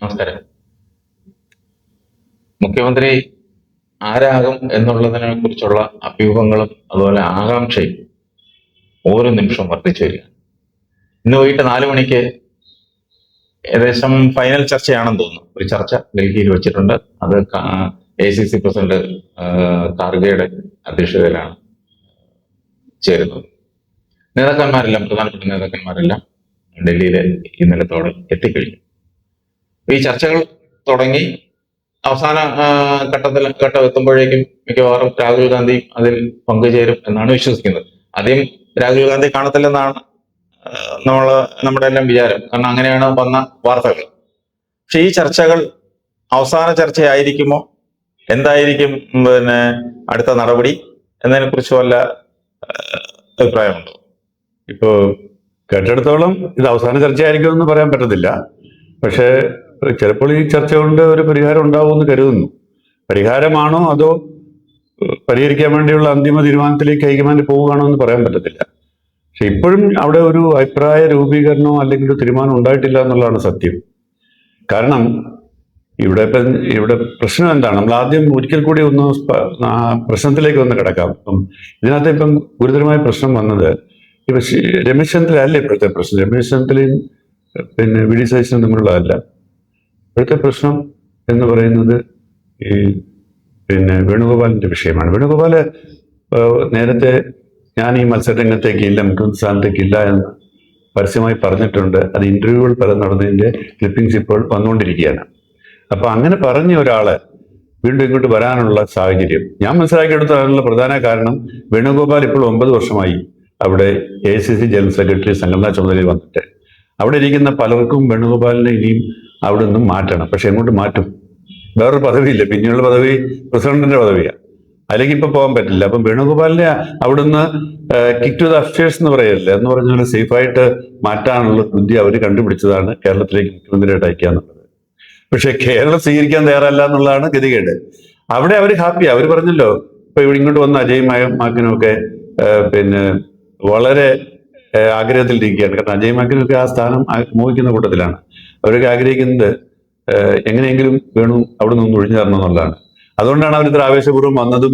നമസ്കാരം. മുഖ്യമന്ത്രി ആരാകും എന്നുള്ളതിനെ കുറിച്ചുള്ള അഭ്യൂഹങ്ങളും അതുപോലെ ആകാംക്ഷയും ഓരോ നിമിഷവും വർദ്ധിച്ചു വരികയാണ്. ഇന്ന് വൈകിട്ട് 4 മണിക്ക് ഏകദേശം ഫൈനൽ ചർച്ചയാണെന്ന് തോന്നുന്നു. ഒരു ചർച്ച ഡൽഹിയിൽ വെച്ചിട്ടുണ്ട്. അത് ACC പ്രസിഡന്റ് ഖാർഗെയുടെ അധ്യക്ഷതയിലാണ് ചേരുന്നത്. പ്രധാനപ്പെട്ട നേതാക്കന്മാരെല്ലാം ഡൽഹിയിൽ ഇന്നലത്തോടെ എത്തിക്കഴിഞ്ഞു. ഈ ചർച്ചകൾ തുടങ്ങി അവസാന ഘട്ടം എത്തുമ്പോഴേക്കും മിക്കവാറും രാഹുൽ ഗാന്ധി അതിൽ പങ്കുചേരും എന്നാണ് വിശ്വസിക്കുന്നത്. ആദ്യം രാഹുൽ ഗാന്ധി കാണത്തില്ലെന്നാണ് നമ്മുടെ എല്ലാം വിചാരം. കാരണം അങ്ങനെയാണ് വന്ന വാർത്തകൾ. പക്ഷെ ഈ ചർച്ചകൾ അവസാന ചർച്ചയായിരിക്കുമോ, എന്തായിരിക്കും അടുത്ത നടപടി എന്നതിനെ കുറിച്ച് വല്ല അഭിപ്രായമുണ്ടോ? ഇപ്പോ കേട്ടിടത്തോളം ഇത് അവസാന ചർച്ചയായിരിക്കുമെന്ന് പറയാൻ പറ്റത്തില്ല. പക്ഷേ ചിലപ്പോൾ ഈ ചർച്ച കൊണ്ട് ഒരു പരിഹാരം ഉണ്ടാവുമെന്ന് കരുതുന്നു. പരിഹാരമാണോ അതോ പരിഹരിക്കാൻ വേണ്ടിയുള്ള അന്തിമ തീരുമാനത്തിലേക്ക് ഹൈക്കമാൻഡ് പോവുകയാണോ എന്ന് പറയാൻ പറ്റത്തില്ല. പക്ഷെ ഇപ്പോഴും അവിടെ ഒരു അഭിപ്രായ രൂപീകരണമോ അല്ലെങ്കിൽ ഒരു തീരുമാനം ഉണ്ടായിട്ടില്ല എന്നുള്ളതാണ് സത്യം. കാരണം ഇവിടെ പ്രശ്നം എന്താണ്? നമ്മൾ ആദ്യം ഒരിക്കൽ കൂടി ഒന്ന് പ്രശ്നത്തിലേക്ക് ഒന്ന് കിടക്കാം. ഇതിനകത്ത് ഇപ്പം ഗുരുതരമായ പ്രശ്നം വന്നത് ഇപ്പൊ രമേശ് ചെന്നിത്തല അല്ല ഇപ്പോഴത്തെ പ്രശ്നം. രമേശ് ചെന്നിത്തലയും വി ഡി സതീശനും തമ്മിലുള്ളതല്ല. ഇപ്പോഴത്തെ പ്രശ്നം എന്ന് പറയുന്നത് ഈ വേണുഗോപാലിന്റെ വിഷയമാണ്. വേണുഗോപാല് നേരത്തെ ഞാൻ ഈ മത്സരരംഗത്തേക്ക് ഇല്ല, മുഖ്യമന്ത്രി സ്ഥാനത്തേക്ക് ഇല്ല എന്ന് പരസ്യമായി പറഞ്ഞിട്ടുണ്ട്. അത് ഇന്റർവ്യൂകൾ പലതും നടന്നതിന്റെ ക്ലിപ്പിംഗ്സ് ഇപ്പോൾ വന്നുകൊണ്ടിരിക്കുകയാണ്. അപ്പൊ അങ്ങനെ പറഞ്ഞ ഒരാള് വീണ്ടും ഇങ്ങോട്ട് വരാനുള്ള സാഹചര്യം ഞാൻ മനസ്സിലാക്കിയെടുത്തതിനുള്ള പ്രധാന കാരണം വേണുഗോപാൽ ഇപ്പോൾ 9 വർഷമായി അവിടെ ACC ജനറൽ സെക്രട്ടറി സംഘടനാ ചുമതലയിൽ വന്നിട്ട് അവിടെ ഇരിക്കുന്ന പലർക്കും വേണുഗോപാലിനെ ഇനിയും അവിടെ നിന്നും മാറ്റണം. പക്ഷെ എങ്ങോട്ട് മാറ്റും? വേറൊരു പദവിയില്ല. പിന്നെയുള്ള പദവി പ്രസിഡന്റിന്റെ പദവിയാണ്. അല്ലെങ്കിൽ ഇപ്പൊ പോകാൻ പറ്റില്ല. അപ്പം വേണുഗോപാലിനെ അവിടുന്ന് കിക്ക് ടു ദ അഫ്യേഴ്സ് എന്ന് പറയല്ലേ, എന്ന് പറഞ്ഞാൽ സേഫായിട്ട് മാറ്റാനുള്ള ബുദ്ധി അവർ കണ്ടുപിടിച്ചതാണ് കേരളത്തിലേക്ക് മുഖ്യമന്ത്രിയായിട്ട് അയക്കുക എന്നുള്ളത്. പക്ഷെ കേരളം സ്വീകരിക്കാൻ തയ്യാറല്ല എന്നുള്ളതാണ് ഗതികേട്. അവിടെ അവർ ഹാപ്പിയാ. അവർ പറഞ്ഞല്ലോ, ഇപ്പൊ ഇവിടെ ഇങ്ങോട്ട് വന്ന അജയ് മാക്കിനും ഒക്കെ വളരെ ആഗ്രഹത്തിലിരിക്കുകയാണ്. കാരണം അജയ് മാക്കിനൊക്കെ ആ സ്ഥാനം മോഹിക്കുന്ന കൂട്ടത്തിലാണ്. അവരൊക്കെ ആഗ്രഹിക്കുന്നത് എങ്ങനെയെങ്കിലും വേണു അവിടെ നിന്ന് ഒഴിഞ്ഞു തരണം എന്നുള്ളതാണ്. അതുകൊണ്ടാണ് അവർ ഇത്ര ആവേശപൂർവ്വം വന്നതും.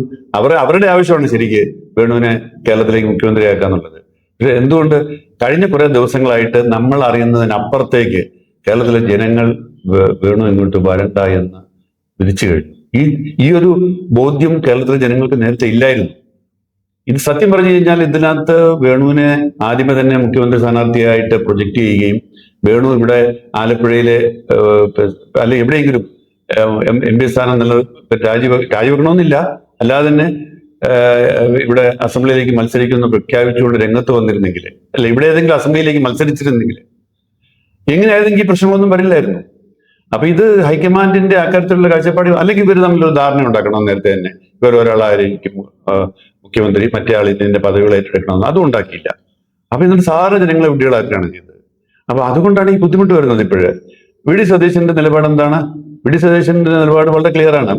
അവരുടെ ആവശ്യമാണ് ശരിക്ക് വേണുവിനെ കേരളത്തിലേക്ക് മുഖ്യമന്ത്രിയാക്കാന്നുള്ളത്. പക്ഷെ എന്തുകൊണ്ട് കഴിഞ്ഞ കുറെ ദിവസങ്ങളായിട്ട് നമ്മൾ അറിയുന്നതിനപ്പുറത്തേക്ക് കേരളത്തിലെ ജനങ്ങൾ വേണു ഇങ്ങോട്ട് വരണ്ട എന്ന് വിധിച്ചു കഴിഞ്ഞു. ഈ ഒരു ബോധ്യം കേരളത്തിലെ ജനങ്ങൾക്ക് നേരത്തെ ഇല്ലായിരുന്നു. ഇത് സത്യം പറഞ്ഞു കഴിഞ്ഞാൽ ഇതിനകത്ത് വേണുവിനെ ആദ്യമേ തന്നെ മുഖ്യമന്ത്രി സ്ഥാനാർത്ഥിയായിട്ട് പ്രൊജക്ട് ചെയ്യുകയും വേണു ഇവിടെ ആലപ്പുഴയിലെ അല്ലെ എവിടെയെങ്കിലും MP സ്ഥാനം രാജിവെക്കണമെന്നില്ല, അല്ലാതെ തന്നെ ഇവിടെ അസംബ്ലിയിലേക്ക് മത്സരിക്കുമെന്ന് പ്രഖ്യാപിച്ചുകൊണ്ട് രംഗത്ത് വന്നിരുന്നെങ്കിൽ, അല്ല ഇവിടെ ഏതെങ്കിലും അസംബ്ലിയിലേക്ക് മത്സരിച്ചിരുന്നെങ്കിൽ എങ്ങനെയായിരുന്നെങ്കിൽ പ്രശ്നങ്ങളൊന്നും വരില്ലായിരുന്നു. അപ്പൊ ഇത് ഹൈക്കമാൻഡിന്റെ അക്കാര്യത്തിലുള്ള കാഴ്ചപ്പാട്, അല്ലെങ്കിൽ ഇവർ തമ്മിലൊരു ധാരണ ഉണ്ടാക്കണം. നേരത്തെ തന്നെ ഇവർ ഒരാളായിരിക്കും മുഖ്യമന്ത്രി, മറ്റേ ആൾ ഇതിന്റെ പദവികൾ ഏറ്റെടുക്കണമെന്ന്. അതും ഉണ്ടാക്കിയില്ല. അപ്പൊ എന്നിട്ട് സാധാരണ ജനങ്ങളെ വിഡ്ഢികളാക്കുകയാണ് ചെയ്തത്. അപ്പൊ അതുകൊണ്ടാണ് ഈ ബുദ്ധിമുട്ട് വരുന്നത്. ഇപ്പോഴ് വി ഡി സതീശന്റെ നിലപാട് എന്താണ്? വി ഡി സതീശന്റെ നിലപാട് വളരെ ക്ലിയർ ആണ്.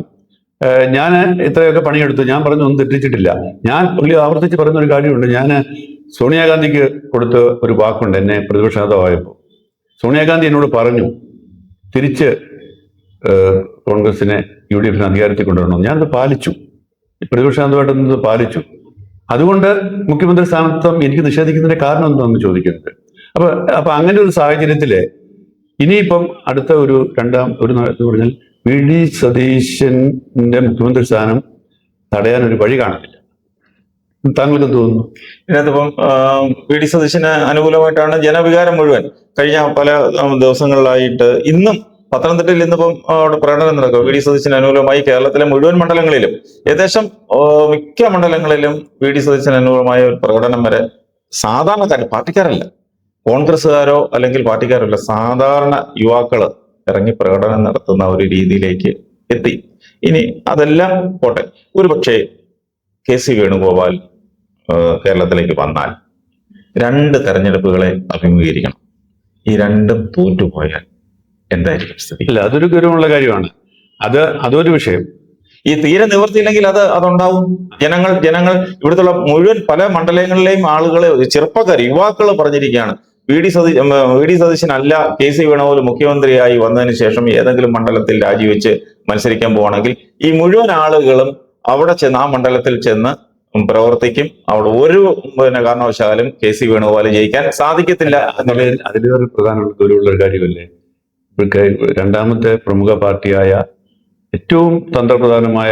ഞാൻ ഇത്രയൊക്കെ പണിയെടുത്തു, ഞാൻ പറഞ്ഞു ഒന്നും തെറ്റിച്ചിട്ടില്ല. ഞാൻ പുള്ളി ആവർത്തിച്ച് പറയുന്ന ഒരു കാര്യമുണ്ട്. ഞാൻ സോണിയാഗാന്ധിക്ക് കൊടുത്ത ഒരു വാക്കുണ്ട്. എന്നെ പ്രതിപക്ഷ നേതാവായപ്പോൾ സോണിയാഗാന്ധി എന്നോട് പറഞ്ഞു തിരിച്ച് കോൺഗ്രസിനെ UDF അധികാരത്തിൽ കൊണ്ടുവരണം. ഞാനത് പാലിച്ചു. പ്രതിപക്ഷ നേതാവായിട്ട് പാലിച്ചു. അതുകൊണ്ട് മുഖ്യമന്ത്രി സ്ഥാനത്വം എനിക്ക് നിഷേധിക്കുന്നതിന്റെ കാരണം എന്താണെന്ന് ചോദിക്കുന്നത്. അപ്പൊ അങ്ങനെ ഒരു സാഹചര്യത്തില് ഇനിയിപ്പം അടുത്ത ഒരു എന്ന് പറഞ്ഞാൽ വി ഡി സതീശന്റെ മുഖ്യമന്ത്രി സ്ഥാനം തടയാൻ ഒരു വഴി കാണുന്നില്ല. താങ്കൾക്ക് തോന്നുന്നു? ഇതിനകത്തിപ്പം വി ഡി സതീശന് അനുകൂലമായിട്ടാണ് ജനവികാരം മുഴുവൻ കഴിഞ്ഞ പല ദിവസങ്ങളിലായിട്ട്. ഇന്നും പത്തനംതിട്ടയിൽ ഇന്നിപ്പം അവിടെ പ്രകടനം നടക്കും. വി ഡി സതീശന് അനുകൂലമായി കേരളത്തിലെ മുഴുവൻ മണ്ഡലങ്ങളിലും, ഏകദേശം മിക്ക മണ്ഡലങ്ങളിലും വി ഡി സതീശന് അനുകൂലമായ ഒരു പ്രകടനം വരെ സാധാരണക്കാർ, പാർട്ടിക്കാരല്ല, കോൺഗ്രസ്സുകാരോ അല്ലെങ്കിൽ പാർട്ടിക്കാരോ അല്ല, സാധാരണ യുവാക്കള് ഇറങ്ങി പ്രകടനം നടത്തുന്ന ഒരു രീതിയിലേക്ക് എത്തി. ഇനി അതെല്ലാം പോട്ടെ, ഒരുപക്ഷെ KC വേണുഗോപാൽ കേരളത്തിലേക്ക് വന്നാൽ 2 തെരഞ്ഞെടുപ്പുകളെ അഭിമുഖീകരിക്കണം. ഈ രണ്ടും തോറ്റുപോയാൽ എന്തായിരിക്കും സ്ഥിതി? ഇല്ല, അതൊരു ഗൗരവമുള്ള കാര്യമാണ്. അതൊരു വിഷയം. ഈ തീരെ നിവൃത്തിയില്ലെങ്കിൽ അതുണ്ടാവും. ജനങ്ങൾ ഇവിടുത്തെ മുഴുവൻ പല മണ്ഡലങ്ങളിലെയും ആളുകളെ, ചെറുപ്പക്കാർ, യുവാക്കൾ പറഞ്ഞിരിക്കുകയാണ്, വി ഡി സതീശനല്ല KC വേണുഗോപാൽ മുഖ്യമന്ത്രിയായി വന്നതിന് ശേഷം ഏതെങ്കിലും മണ്ഡലത്തിൽ രാജിവെച്ച് മത്സരിക്കാൻ പോവാണെങ്കിൽ ഈ മുഴുവൻ ആളുകളും അവിടെ ചെന്ന് ആ മണ്ഡലത്തിൽ ചെന്ന് പ്രവർത്തിക്കും. അവിടെ ഒരു കാരണവശാലും KC വേണുഗോപാൽ ജയിക്കാൻ സാധിക്കത്തില്ല. അതിലൊരു പ്രധാന ഗൗരവമുള്ള ഒരു കാര്യമല്ലേ, രണ്ടാമത്തെ പ്രമുഖ പാർട്ടിയായ ഏറ്റവും തന്ത്രപ്രധാനമായ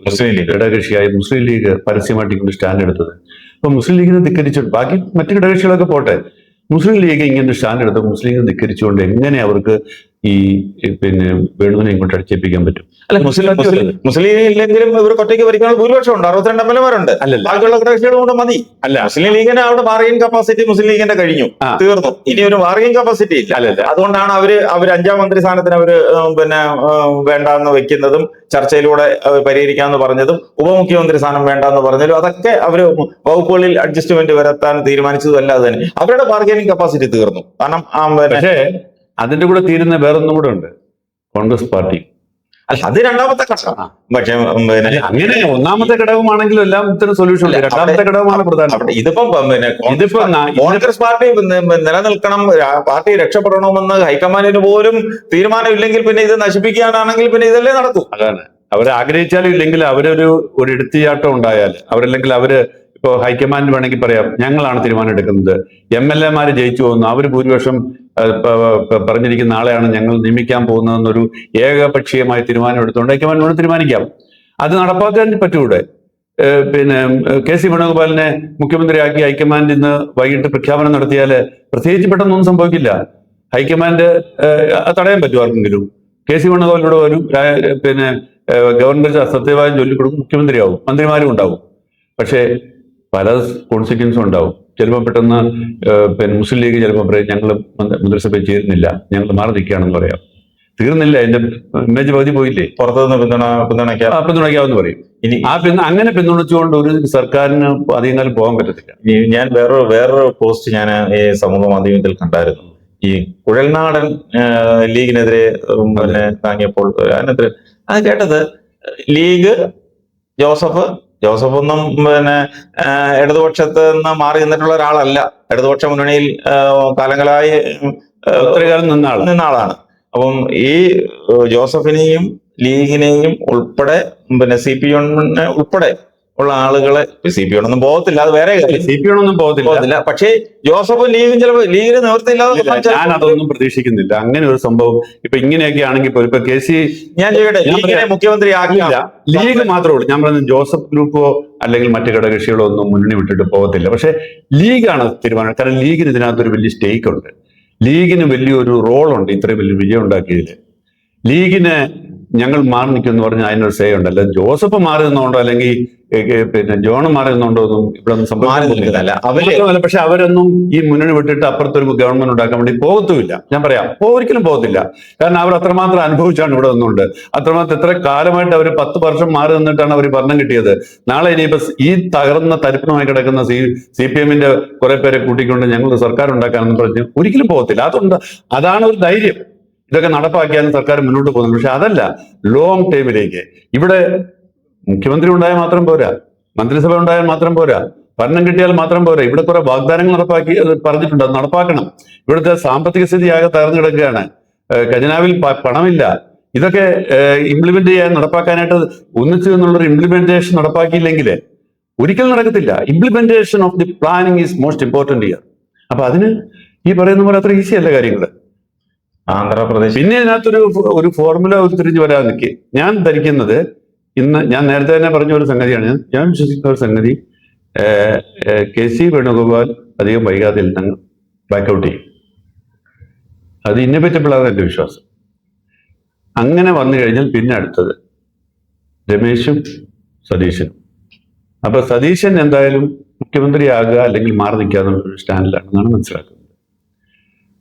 മുസ്ലിം ലീഗ് ഘടകകക്ഷിയായ മുസ്ലിം ലീഗ് പരസ്യമായിട്ട് ഇങ്ങനെ സ്റ്റാൻഡ് എടുത്തത്. അപ്പൊ മുസ്ലിം ലീഗിനെ ധിക്കരിച്ചു, ബാക്കി മറ്റു ഘടകകക്ഷികളൊക്കെ പോട്ടെ, മുസ്ലിം ലീഗ് ഇങ്ങനെ സ്റ്റാൻഡ് എടുത്ത് മുസ്ലിം ലീഗ് ധിക്കരിച്ചുകൊണ്ട് എങ്ങനെ അവർക്ക് ഈ വേണുവിനെ ഇങ്ങോട്ട് അടിച്ചേൽപ്പിക്കാൻ പറ്റും? അല്ല, മുസ്ലിം ഇല്ലെങ്കിലും ഇവർക്ക് ഒറ്റയ്ക്ക് ഭരിക്കാനുള്ള ഭൂരിപക്ഷം ഉണ്ട്. 62 MLA-മാരുണ്ട്. ബാക്കിയുള്ള ഘടകകക്ഷികൾ കൊണ്ട് മതി. അല്ല, മുസ്ലിം ലീഗിന് അവിടെ ബാർഗൈൻ കപ്പാസിറ്റി മുസ്ലിം ലീഗിന്റെ കഴിഞ്ഞു, തീർന്നു. ഇനി ഒരു ബാർഗൈൻ കപ്പാസിറ്റി ഇല്ല. അതുകൊണ്ടാണ് അവര് 5ാം മന്ത്രി സ്ഥാനത്തിന് അവര് വേണ്ടാന്ന് വെക്കുന്നതും ചർച്ചയിലൂടെ പരിഹരിക്കാമെന്ന് പറഞ്ഞതും ഉപമുഖ്യമന്ത്രി സ്ഥാനം വേണ്ടാന്ന് പറഞ്ഞതും അതൊക്കെ അവര് വകുപ്പുകളിൽ അഡ്ജസ്റ്റ്മെന്റ് വരുത്താൻ തീരുമാനിച്ചതും അല്ലാതെ തന്നെ അവരുടെ ബാർഗൈനിങ് കപ്പാസിറ്റി തീർന്നു. കാരണം പക്ഷേ അതിന്റെ കൂടെ തീരുന്ന വേറൊന്നും കൂടെ ഉണ്ട്, കോൺഗ്രസ് പാർട്ടി. അല്ല, അത് രണ്ടാമത്തെ ഘട്ടം. പക്ഷെ അങ്ങനെ ഒന്നാമത്തെ ഘടകമാണെങ്കിലും എല്ലാം ഇത്തരം സൊല്യൂഷൻ ഉണ്ട്. രണ്ടാമത്തെ ഘടകമാണ് പ്രധാനം. ഇതിപ്പം കോൺഗ്രസ് പാർട്ടി നിലനിൽക്കണം, പാർട്ടി രക്ഷപ്പെടണമെന്ന് ഹൈക്കമാൻഡിന് പോലും തീരുമാനമില്ലെങ്കിൽ പിന്നെ ഇത് നശിപ്പിക്കാനാണെങ്കിൽ പിന്നെ ഇതല്ലേ നടക്കൂ. അതാണ്, അവരാഗ്രഹിച്ചാലും ഇല്ലെങ്കിൽ അവരൊരു എടുത്തിയാട്ടം ഉണ്ടായാൽ അവരല്ലെങ്കിൽ അവര് ഇപ്പോ ഹൈക്കമാൻഡ് വേണമെങ്കിൽ പറയാം ഞങ്ങളാണ് തീരുമാനം എടുക്കുന്നത്, MLA-മാര് ജയിച്ചു പോകുന്നു, അവർ ഭൂരിപക്ഷം പറഞ്ഞിരിക്കുന്ന ആളെയാണ് ഞങ്ങൾ നിയമിക്കാൻ പോകുന്നതെന്നൊരു ഏകപക്ഷീയമായ തീരുമാനം എടുത്തുകൊണ്ട് ഹൈക്കമാൻഡ് വേണം തീരുമാനിക്കാം. അത് നടപ്പാക്കാൻ പറ്റൂടെ? KC വേണുഗോപാലിനെ മുഖ്യമന്ത്രിയാക്കി ഹൈക്കമാൻഡ് ഇന്ന് വൈകിട്ട് പ്രഖ്യാപനം നടത്തിയാൽ പ്രത്യേകിച്ച് പെട്ടെന്നൊന്നും സംഭവിക്കില്ല. ഹൈക്കമാൻഡ് തടയാൻ പറ്റുമോ ആർക്കെങ്കിലും? KC വേണുഗോപാലിലൂടെ ഒരു ഗവർണർ സത്യവാചകം ചൊല്ലിക്കൊടുക്കും, മുഖ്യമന്ത്രിയാവും, മന്ത്രിമാരും ഉണ്ടാവും. പക്ഷേ പല കോൺസിക്വൻസും ഉണ്ടാവും. ചിലപ്പോൾ പെട്ടെന്ന് മുസ്ലിം ലീഗ് ചിലപ്പോൾ പറയും ഞങ്ങൾ മന്ത്രിസഭയിൽ ചേരുന്നില്ല, ഞങ്ങൾ മാറി നിൽക്കുകയാണെന്ന് പറയാം. തീർന്നില്ല, എന്റെ ഇമേജ് പകുതി പോയില്ലേ, പുറത്തുനിന്ന് പിന്തുണയ്ക്കാമെന്ന് പറയും. ഇനി അങ്ങനെ പിന്തുണച്ചുകൊണ്ട് ഒരു സർക്കാരിന് അധികം കാലം പോകാൻ പറ്റത്തില്ല. ഞാൻ വേറൊരു പോസ്റ്റ് ഞാൻ ഈ സമൂഹ മാധ്യമത്തിൽ കണ്ടായിരുന്നു. ഈ കുഴൽനാടൻ ലീഗിനെതിരെ താങ്ങിയപ്പോൾ അതിനെതിരെ അത് കേട്ടത്, ലീഗ് ജോസഫൊന്നും ഇടതുപക്ഷത്ത് നിന്ന് മാറി നിന്നിട്ടുള്ള ഒരാളല്ല. ഇടതുപക്ഷ മുന്നണിയിൽ കാലങ്ങളായി നിന്ന ആളാണ്. അപ്പം ഈ ജോസഫിനെയും ലീഗിനെയും ഉൾപ്പെടെ CPM ഉൾപ്പെടെ ഉള്ള ആളുകളെ CPM ഒന്നും പോകത്തില്ല, അത് വേറെ കാര്യം. CPM ഒന്നും പോകത്തില്ല. പക്ഷേ ജോസഫും ലീഗും ചിലപ്പോൾ ലീഗിന് നിവൃത്തിയില്ലാതെ ഞാൻ അതൊന്നും പ്രതീക്ഷിക്കുന്നില്ല. അങ്ങനെ ഒരു സംഭവം ഇപ്പൊ ഇങ്ങനെയൊക്കെ ആണെങ്കിൽ ഇപ്പൊ KC ഞാൻ ചെയ്യട്ടെ, ലീഗിനെ മുഖ്യമന്ത്രി ആക്കില്ല, ലീഗ് മാത്രമേ ഉള്ളൂ. ഞാൻ പറയുന്നത് ജോസഫ് ഗ്രൂപ്പോ അല്ലെങ്കിൽ മറ്റു ഘടകകക്ഷികളോ ഒന്നും മുന്നണി വിട്ടിട്ട് പോകത്തില്ല. പക്ഷെ ലീഗാണ് തീരുമാനം. കാരണം ലീഗിന് ഇതിനകത്തൊരു വലിയ സ്റ്റേക്ക് ഉണ്ട്, ലീഗിന് വലിയൊരു റോളുണ്ട്. ഇത്രയും വലിയ വിജയം ഉണ്ടാക്കിയതിൽ ലീഗിന് ഞങ്ങൾ മാറി നിൽക്കുമെന്ന് പറഞ്ഞാൽ അതിനൊരു സേ ഉണ്ട്. അല്ല ജോസഫ് മാറി നിന്നുകൊണ്ടോ അല്ലെങ്കിൽ ജോൺ മാറി നിന്നുകൊണ്ടോ ഒന്നും ഇവിടെ ഒന്നും സംഭവിക്കുന്നില്ല. പക്ഷെ അവരൊന്നും ഈ മുന്നണി വിട്ടിട്ട് അപ്പുറത്തൊരു ഗവൺമെന്റ് ഉണ്ടാക്കാൻ വേണ്ടി പോകത്തുമില്ല. ഞാൻ പറയാം, ഒരിക്കലും പോകത്തില്ല. കാരണം അവർ അത്രമാത്രം അനുഭവിച്ചാണ് ഇവിടെ നിന്നുകൊണ്ട്. അത്രമാത്രം എത്ര കാലമായിട്ട് അവർ 10 വർഷം മാറി നിന്നിട്ടാണ് അവർ ഭരണം കിട്ടിയത്. നാളെ ഇനിയിപ്പോ ഈ തകർന്ന തരിപ്പണമായി കിടക്കുന്ന CPM-ന്റെ കുറെ പേരെ കൂട്ടിക്കൊണ്ട് ഞങ്ങൾ സർക്കാർ ഉണ്ടാക്കാനെന്ന് പറഞ്ഞ് ഒരിക്കലും പോകത്തില്ല. അതാണ് ഒരു ധൈര്യം. ഇതൊക്കെ നടപ്പാക്കിയാലും സർക്കാർ മുന്നോട്ട് പോകുന്നു. പക്ഷെ അതല്ല, ലോങ് ടൈമിലേക്ക് ഇവിടെ മുഖ്യമന്ത്രി ഉണ്ടായാൽ മാത്രം പോരാ, മന്ത്രിസഭ ഉണ്ടായാൽ മാത്രം പോരാ, ഭരണം കിട്ടിയാൽ മാത്രം പോരാ. ഇവിടെ കുറെ വാഗ്ദാനങ്ങൾ പറഞ്ഞിട്ടുണ്ട്, അത് നടപ്പാക്കണം. ഇവിടുത്തെ സാമ്പത്തിക സ്ഥിതി ആകെ തകർന്നു കിടക്കുകയാണ്, ഖജനാവിൽ പണമില്ല. ഇതൊക്കെ ഇംപ്ലിമെന്റ് ചെയ്യാൻ നടപ്പാക്കാനായിട്ട് ഒന്നിച്ചു എന്നുള്ളൊരു ഇംപ്ലിമെന്റേഷൻ നടപ്പാക്കിയില്ലെങ്കിൽ ഒരിക്കലും നടക്കത്തില്ല. Implementation of the planning is most important year. അപ്പൊ അതിന് ഈ പറയുന്ന പോലെ അത്ര ഈസി അല്ല കാര്യങ്ങൾ. ആന്ധ്രാപ്രദേശ് പിന്നെ ഇതിനകത്തൊരു ഫോർമുല ഉരുത്തിരിഞ്ഞ് വരാൻ നിൽക്കി. ഞാൻ ധരിക്കുന്നത്, ഇന്ന് ഞാൻ നേരത്തെ തന്നെ പറഞ്ഞ ഒരു സംഗതിയാണ്, ഞാൻ വിശ്വസിക്കുന്ന ഒരു സംഗതി, KC വേണുഗോപാൽ അധികം വൈകാതെ നിന്ന് ബാക്കൗട്ട് ചെയ്യും. അത് ഇന്നപറ്റബിൾ ആണ് എൻ്റെ വിശ്വാസം. അങ്ങനെ വന്നു കഴിഞ്ഞാൽ പിന്നെ അടുത്തത് രമേശും സതീശനും. അപ്പൊ സതീശൻ എന്തായാലും മുഖ്യമന്ത്രിയാകുക അല്ലെങ്കിൽ മാറി നിൽക്കുക എന്നുള്ളൊരു സ്റ്റാൻഡിലാണെന്നാണ് മനസ്സിലാക്കുന്നത്.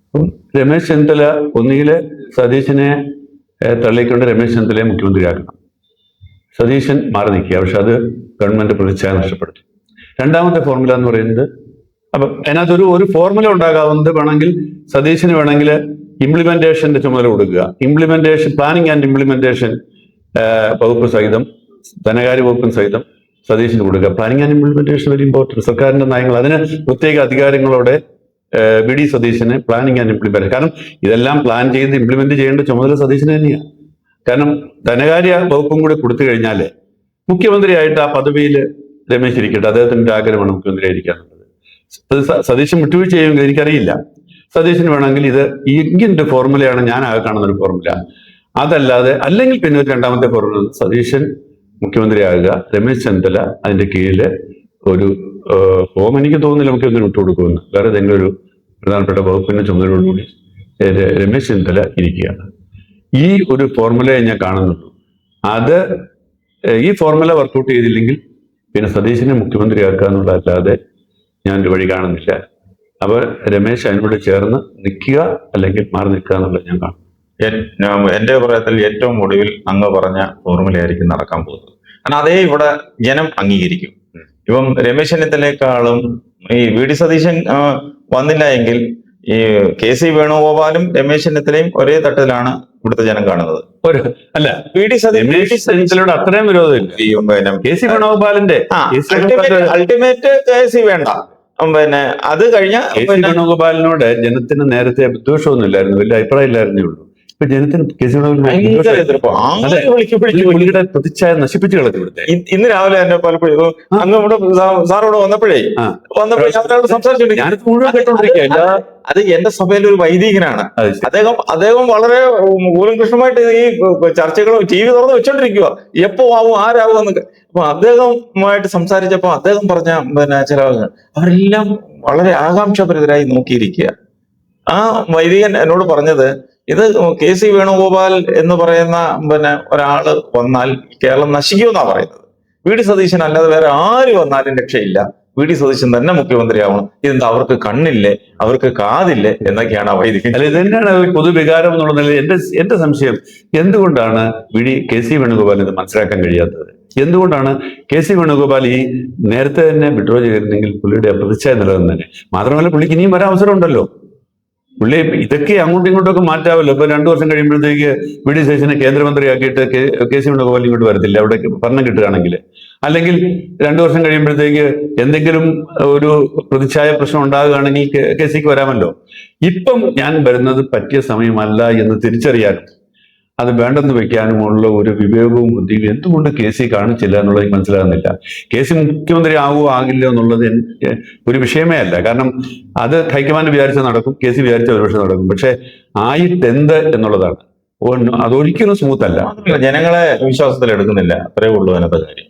അപ്പം രമേശ് ചെന്നിത്തല ഒന്നുകിൽ സതീശനെ തള്ളിക്കൊണ്ട് രമേശ് ചെന്നിത്തലയെ മുഖ്യമന്ത്രിയാക്കണം, സതീശൻ മാറി നിൽക്കുക. പക്ഷെ അത് ഗവൺമെന്റ് പ്രതിച്ഛായ നഷ്ടപ്പെടുത്തും. രണ്ടാമത്തെ ഫോർമുല എന്ന് പറയുന്നത്, അപ്പം അതിനകത്തൊരു ഫോർമുല ഉണ്ടാകാവുന്നത് വേണമെങ്കിൽ സതീശന് വേണമെങ്കിൽ ഇംപ്ലിമെന്റേഷന്റെ ചുമതല കൊടുക്കുക. പ്ലാനിങ് ആൻഡ് ഇംപ്ലിമെന്റേഷൻ വകുപ്പ് സഹിതം, ധനകാര്യ വകുപ്പിന് സഹിതം സതീശന് കൊടുക്കുക. Planning and implementation very important. സർക്കാരിന്റെ നയങ്ങൾ അതിന് പ്രത്യേക അധികാരങ്ങളോടെ വി ഡി സതീശന് പ്ലാനിങ് ആൻഡ് ഇംപ്ലിമെന്റ്. കാരണം ഇതെല്ലാം പ്ലാൻ ചെയ്ത് ഇംപ്ലിമെന്റ് ചെയ്യേണ്ട ചുമതല സതീശന് തന്നെയാണ്. കാരണം ധനകാര്യ വകുപ്പും കൂടി കൊടുത്തു കഴിഞ്ഞാൽ മുഖ്യമന്ത്രിയായിട്ട് ആ പദവിയിൽ രമേശ് ഇരിക്കട്ടെ, അദ്ദേഹത്തിന്റെ ആഗ്രഹമാണ് മുഖ്യമന്ത്രി ആയിരിക്കാനുള്ളത്. സതീശൻ വിട്ടുവീഴ്ച ചെയ്യുമെങ്കിൽ എനിക്കറിയില്ല. സതീശന് വേണമെങ്കിൽ ഇത് ഇങ്ങനൊരു ഫോർമുലയാണ് ഞാൻ ആകെ കാണുന്ന ഒരു ഫോർമുല. അതല്ലാതെ അല്ലെങ്കിൽ പിന്നെ ഒരു രണ്ടാമത്തെ ഫോർമുല, സതീശൻ മുഖ്യമന്ത്രിയാകുക, രമേശ് ചെന്നിത്തല അതിന്റെ കീഴിൽ ഒരു ഫോം എനിക്ക് തോന്നുന്നില്ല മുഖ്യമന്ത്രി വിട്ടുകൊടുക്കുമെന്ന്, വേറെ ഏതെങ്കിലും ഒരു പ്രധാനപ്പെട്ട വകുപ്പിന്റെ ചുമതലയോടുകൂടി രമേശ് ചെന്നിത്തല ഇരിക്കുകയാണ്. ഈ ഒരു ഫോർമുലയെ ഞാൻ കാണുന്നുള്ളൂ. അത് ഈ ഫോർമുല വർക്കൗട്ട് ചെയ്തില്ലെങ്കിൽ പിന്നെ സതീശനെ മുഖ്യമന്ത്രിയാക്കുക എന്നുള്ളതല്ലാതെ ഞാനൊരു വഴി കാണുന്നില്ല. അപ്പൊ രമേശ് അതിനോട് ചേർന്ന് നിൽക്കുക അല്ലെങ്കിൽ മാറി നിൽക്കുക എന്നുള്ളത് ഞാൻ കാണും. എന്റെ അഭിപ്രായത്തിൽ ഏറ്റവും ഒടുവിൽ അങ്ങ് പറഞ്ഞ ഫോർമുലയായിരിക്കും നടക്കാൻ പോകുന്നത്. കാരണം അതേ ഇവിടെ ജനം അംഗീകരിക്കും. ഇപ്പം രമേശ് ചെന്നിത്തലയെക്കാളും ഈ വി ഡി സതീശൻ വന്നില്ല എങ്കിൽ ഈ കെ സി വേണുഗോപാലും രമേശ് ചെന്നിത്തലയും ഒരേ തട്ടിലാണ് ഇവിടുത്തെ ജനം കാണുന്നത്. അല്ല, വി ഡി സതീശനോട് അത്രയും വിരോധമില്ല. കെ സി വേണുഗോപാലിന്റെ അൾട്ടിമേറ്റ് കെ സി വേണ്ട. പിന്നെ അത് കഴിഞ്ഞ വേണുഗോപാലിനോട് ജനത്തിന് നേരത്തെ വിദ്വേഷമൊന്നുമില്ലായിരുന്നു, വലിയ അഭിപ്രായം ഇല്ലായിരുന്നേ ഉള്ളൂ. ഇപ്പൊ ജനത്തിന് കെ സി വേണുഗോപാലിന്റെ പ്രതിച്ഛായ നശിപ്പിച്ചു കളഞ്ഞു. ഇവിടുത്തെ ഇന്ന് രാവിലെ തന്നെ പലപ്പോഴും അങ്ങ് ഇവിടെ സാറോട് വന്നപ്പോഴേ സംസാരിച്ചോണ്ടിരിക്കും. ഞാനിത് മുഴുവൻ കേട്ടോണ്ടിരിക്കുക. അത് എന്റെ സഭയിൽ ഒരു വൈദികനാണ്. അദ്ദേഹം വളരെ കൂലങ്കൃഷ്ണമായിട്ട് ഈ ചർച്ചകളും ടി വി തുറന്ന് വെച്ചോണ്ടിരിക്കുക, എപ്പോ ആവും ആരാവും എന്നൊക്കെ. അപ്പൊ അദ്ദേഹവുമായിട്ട് സംസാരിച്ചപ്പോ അദ്ദേഹം പറഞ്ഞ ചില അവരെല്ലാം വളരെ ആകാംക്ഷാഭരിതരായി നോക്കിയിരിക്കുക. ആ വൈദികൻ എന്നോട് പറഞ്ഞത്, ഇത് കെ സി വേണുഗോപാൽ എന്ന് പറയുന്ന ഒരാള് വന്നാൽ കേരളം നശിക്കുമെന്നാ പറയുന്നത്. വി ഡി സതീശൻ അല്ലാതെ വേറെ ആര് വന്നാലും രക്ഷയില്ല, വി ഡി സതീശൻ തന്നെ മുഖ്യമന്ത്രിയാവണം. ഇതെന്താ അവർക്ക് കണ്ണില്ലേ, അവർക്ക് കാതില്ലേ എന്നൊക്കെയാണ് ആ വൈദികൻ. അല്ല, ഇതന്നെയാണ് പൊതുവികാരം എന്നുള്ള നിലയിൽ എന്റെ സംശയം. എന്തുകൊണ്ടാണ് കെ സി വേണുഗോപാൽ ഇത് മനസ്സിലാക്കാൻ കഴിയാത്തത്? എന്തുകൊണ്ടാണ് കെ സി വേണുഗോപാൽ ഈ നേരത്തെ തന്നെ വിഡ്രോ ചെയ്തിരുന്നെങ്കിൽ പുള്ളിയുടെ പ്രതിച്ഛായ നിലനിന്നെ? മാത്രമല്ല പുള്ളിക്ക് ഇനിയും വരാൻ അവസരം ഉണ്ടല്ലോ. പുള്ളി ഇതൊക്കെ അങ്ങോട്ടും ഇങ്ങോട്ടും ഒക്കെ മാറ്റാവല്ലോ. ഇപ്പൊ 2 വർഷം കഴിയുമ്പോഴത്തേക്ക് വി ഡി സതീശനെ കേന്ദ്രമന്ത്രിയാക്കിയിട്ട് കെ സി വേണുഗോപാൽ ഇങ്ങോട്ട് വരത്തില്ല, അവിടെ ഭരണം കിട്ടുകയാണെങ്കിൽ. അല്ലെങ്കിൽ 2 വർഷം കഴിയുമ്പോഴത്തേക്ക് എന്തെങ്കിലും ഒരു പ്രതിച്ഛായ പ്രശ്നം ഉണ്ടാകുകയാണെങ്കിൽ കെ സിക്ക് വരാമല്ലോ. ഇപ്പം ഞാൻ വരുന്നത് പറ്റിയ സമയമല്ല എന്ന് തിരിച്ചറിയാനും അത് വേണ്ടെന്ന് വെക്കാനുമുള്ള ഒരു വിവേകവും ബുദ്ധിയും എന്തുകൊണ്ട് കെ സി കാണിച്ചില്ല എന്നുള്ളത് എനിക്ക് മനസ്സിലാകുന്നില്ല. കെ സി മുഖ്യമന്ത്രി ആകുമോ ആകില്ല എന്നുള്ളത് ഒരു വിഷയമേ അല്ല. കാരണം അത് ഹൈക്കമാൻഡ് വിചാരിച്ചാൽ നടക്കും, കെ സി വിചാരിച്ച ഒരുപക്ഷെ നടക്കും. പക്ഷെ ആയിട്ടെന്ത് എന്നുള്ളതാണ്. അതൊരിക്കലും സ്മൂത്ത് അല്ല. ജനങ്ങളെ വിശ്വാസത്തിൽ എടുക്കുന്നില്ല, അത്രേ ഉള്ളൂ അതിനകത്ത് കാര്യം.